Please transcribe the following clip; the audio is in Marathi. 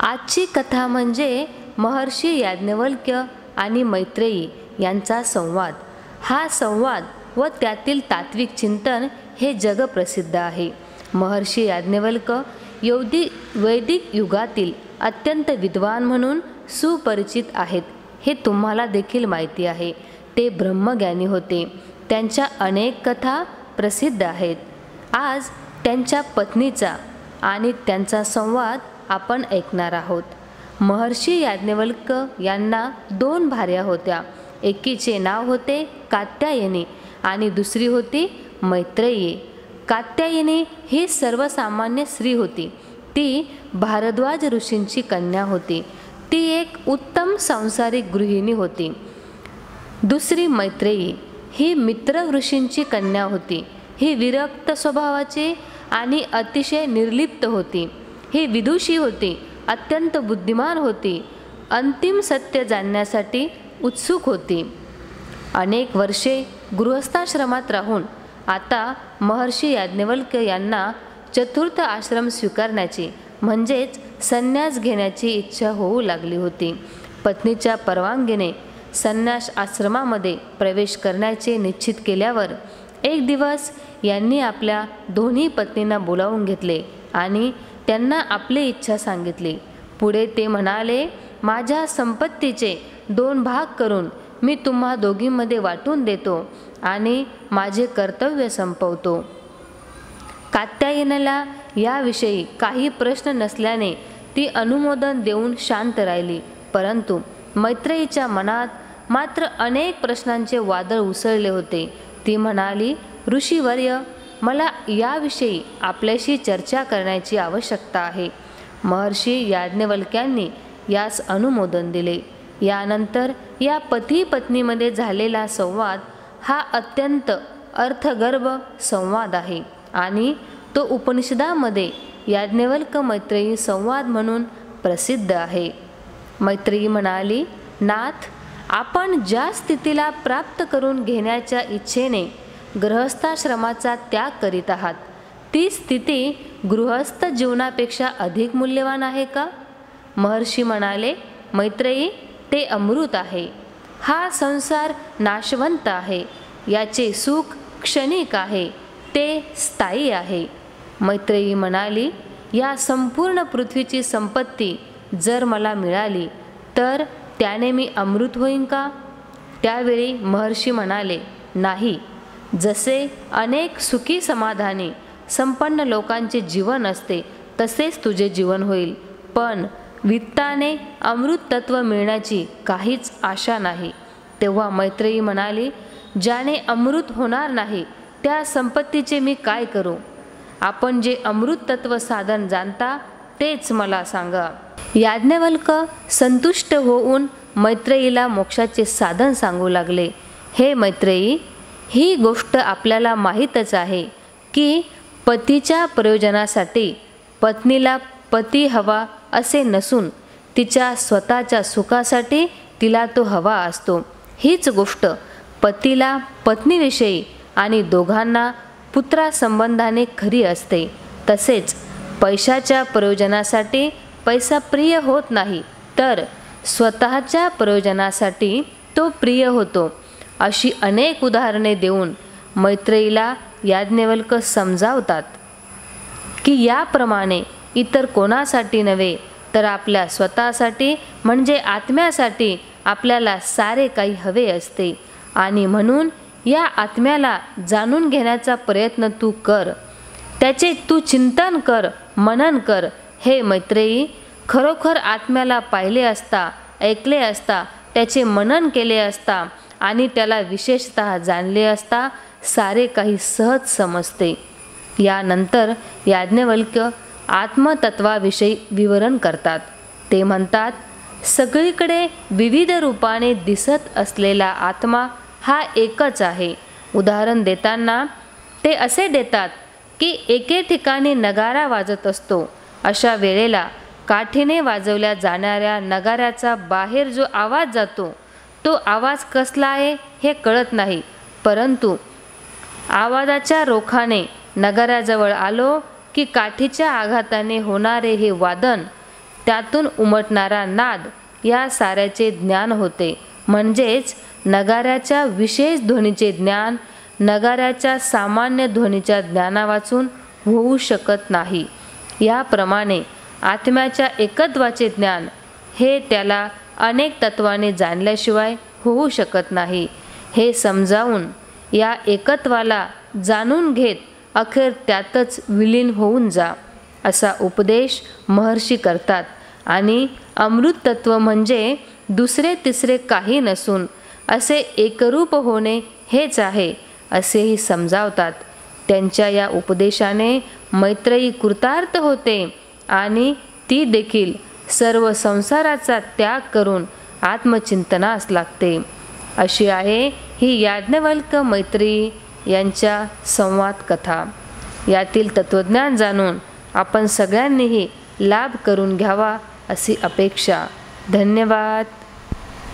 आजची कथा म्हणजे महर्षी याज्ञवल्क्य आणि मैत्रेयी यांचा संवाद. हा संवाद व त्यातील तात्विक चिंतन हे जगप्रसिद्ध आहे. महर्षी याज्ञवल्क्य वैदिक युगातील अत्यंत विद्वान म्हणून सुपरिचित आहेत हे तुम्हाला देखील माहिती आहे. ते ब्रह्मज्ञानी होते. त्यांच्या अनेक कथा प्रसिद्ध आहेत. आज त्यांच्या पत्नीचा आणि त्यांचा संवाद आपण ऐकणार आहोत. महर्षी याज्ञवल्क्य यांना 2 भार्या होत्या. एकीचे नाव होते कात्यायनी आणि दुसरी होती मैत्रेयी. कात्यायनी ही सर्वसामान्य स्त्री होती. ती भारद्वाज ऋषींची कन्या होती. ती एक उत्तम सांसारिक गृहिणी होती. दुसरी मैत्रेयी ही मित्र ऋषींची कन्या होती. ही विरक्त स्वभावाची आणि अतिशय निर्लिप्त होती. ही विदुषी होती, अत्यंत बुद्धिमान होती, अंतिम सत्य जाणण्यासाठी उत्सुक होती. अनेक वर्षे गृहस्थाश्रमात राहून आता महर्षी याज्ञवल्क्य यांना चतुर्थ आश्रम स्वीकारण्याची म्हणजेच संन्यास घेण्याची इच्छा होऊ लागली होती. पत्नीच्या परवानगीने संन्यास आश्रमामध्ये प्रवेश करण्याचे निश्चित केल्यावर एक दिवस यांनी आपल्या दोन्ही पत्नींना बोलावून घेतले आणि त्यांना आपली इच्छा सांगितली. पुढे ते म्हणाले, माझ्या संपत्तीचे 2 भाग करून मी तुम्हा दोघींमध्ये वाटून देतो आणि माझे कर्तव्य संपवतो. कात्यायनीला याविषयी काही प्रश्न नसल्याने ती अनुमोदन देऊन शांत राहिली. परंतु मैत्रेयीच्या मनात मात्र अनेक प्रश्नांचे वादळ उसळले होते. ती म्हणाली, ऋषीवर्य, मला याविषयी आपल्याशी चर्चा करण्याची आवश्यकता आहे. महर्षी याज्ञवल्क्यांनी यास अनुमोदन दिले. यानंतर या पती पत्नीमध्ये झालेला संवाद हा अत्यंत अर्थगर्भ संवाद आहे आणि तो उपनिषदामध्ये याज्ञवल्क्य मैत्रेयी संवाद म्हणून प्रसिद्ध आहे. मैत्रेयी म्हणाली, नाथ, आपण ज्या स्थितीला प्राप्त करून घेण्याच्या इच्छेने गृहस्थाश्रमाचा त्याग करीत आहात, ती स्थिती गृहस्थ जीवनापेक्षा अधिक मूल्यवान आहे का? महर्षी म्हणाले, मैत्रेयी, ते अमृत आहे. हा संसार नाशवंत आहे. याचे सुख क्षणिक आहे, ते स्थायी आहे. मैत्रेयी म्हणाली, या संपूर्ण पृथ्वीची संपत्ती जर मला मिळाली तर त्याने मी अमृत होईन का? त्यावेळी महर्षी म्हणाले, नाही. जसे अनेक सुखी समाधानी संपन्न लोकांचे जीवन असते तसेच तुझे जीवन होईल. पण वित्ताने अमृत तत्व मिळण्याची काहीच आशा नाही. तेव्हा मैत्रेयी म्हणाली, ज्याने अमृत होणार नाही त्या संपत्तीचे मी काय करू? आपण जे अमृत तत्व साधन जाणता तेच मला सांगा. याज्ञवल्क्य संतुष्ट होऊन मैत्रेयीला मोक्षाचे साधन सांगू लागले. हे मैत्रेयी, ही गोष्ट आपल्याला माहीतच आहे की पतीच्या प्रयोजनासाठी पत्नीला पती हवा असे नसून तिच्या स्वतःच्या सुखासाठी तिला तो हवा असतो. हीच गोष्ट पतीला पत्नीविषयी आणि दोघांना पुत्रासंबंधाने खरी असते. तसेच पैशाच्या प्रयोजनासाठी पैसा प्रिय होत नाही, तर स्वतःच्या प्रयोजनासाठी तो प्रिय होतो. अशी अनेक उदाहरणे देऊन मैत्रेयीला याज्ञवल्क्य समजावतात की याप्रमाणे इतर कोणासाठी नव्हे तर आपल्या स्वतःसाठी म्हणजे आत्म्यासाठी आपल्याला सारे काही हवे असते आणि म्हणून या आत्म्याला जाणून घेण्याचा प्रयत्न तू कर. त्याचे तू चिंतन कर, मनन कर. हे मैत्रेयी, खरोखर आत्म्याला पाहिले असता, ऐकले असता, त्याचे मनन केले असता आणि त्याला विशेषतः जाणले असता सारे काही सहज समजते. यानंतर याज्ञवल्क्य आत्मतत्वाविषयी विवरण करतात. ते म्हणतात, सगळीकडे विविध रूपाने दिसत असलेला आत्मा हा एकच आहे. उदाहरण देताना ते असे देतात की एके ठिकाणी नगारा वाजत असतो. अशा वेळेला काठीने वाजवल्या जाणाऱ्या नगाऱ्याचा बाहेर जो आवाज जातो तो आवाज कसला आहे हे कळत नाही, परंतु आवाजाच्या रोखाने नगाऱ्याजवळ आलो की काठीच्या आघाताने होणारे हे वादन त्यातून उमटणारा नाद या साऱ्याचे ज्ञान होते. म्हणजेच नगाऱ्याच्या विशेष ध्वनीचे ज्ञान नगाऱ्याच्या सामान्य ध्वनीच्या ज्ञानावाचून होऊ शकत नाही. याप्रमाणे आत्म्याच्या एकत्वाचे ज्ञान हे त्याला अनेक तत्वाने जाणल्याशिवाय होऊ शकत नाही. हे समजावून या एकत्वाला जाणून घेत अखेर त्यातच विलीन होऊन जा, असा उपदेश महर्षी करतात आणि अमृत तत्व म्हणजे दुसरे तिसरे काही नसून असे एकरूप होणे हेच आहे असेही समजावतात. त्यांच्या या उपदेशाने मैत्रेयी कृतार्थ होते आणि ती देखील सर्व संसाराचा त्याग करून आत्मचिंतनास लागते. अशी आहे ही याज्ञवल्क्य मैत्रेयी यांच्या संवाद कथा. यातील तत्वज्ञान जाणून आपण सगळ्यांनीही लाभ करून घ्यावा अशी अपेक्षा. धन्यवाद.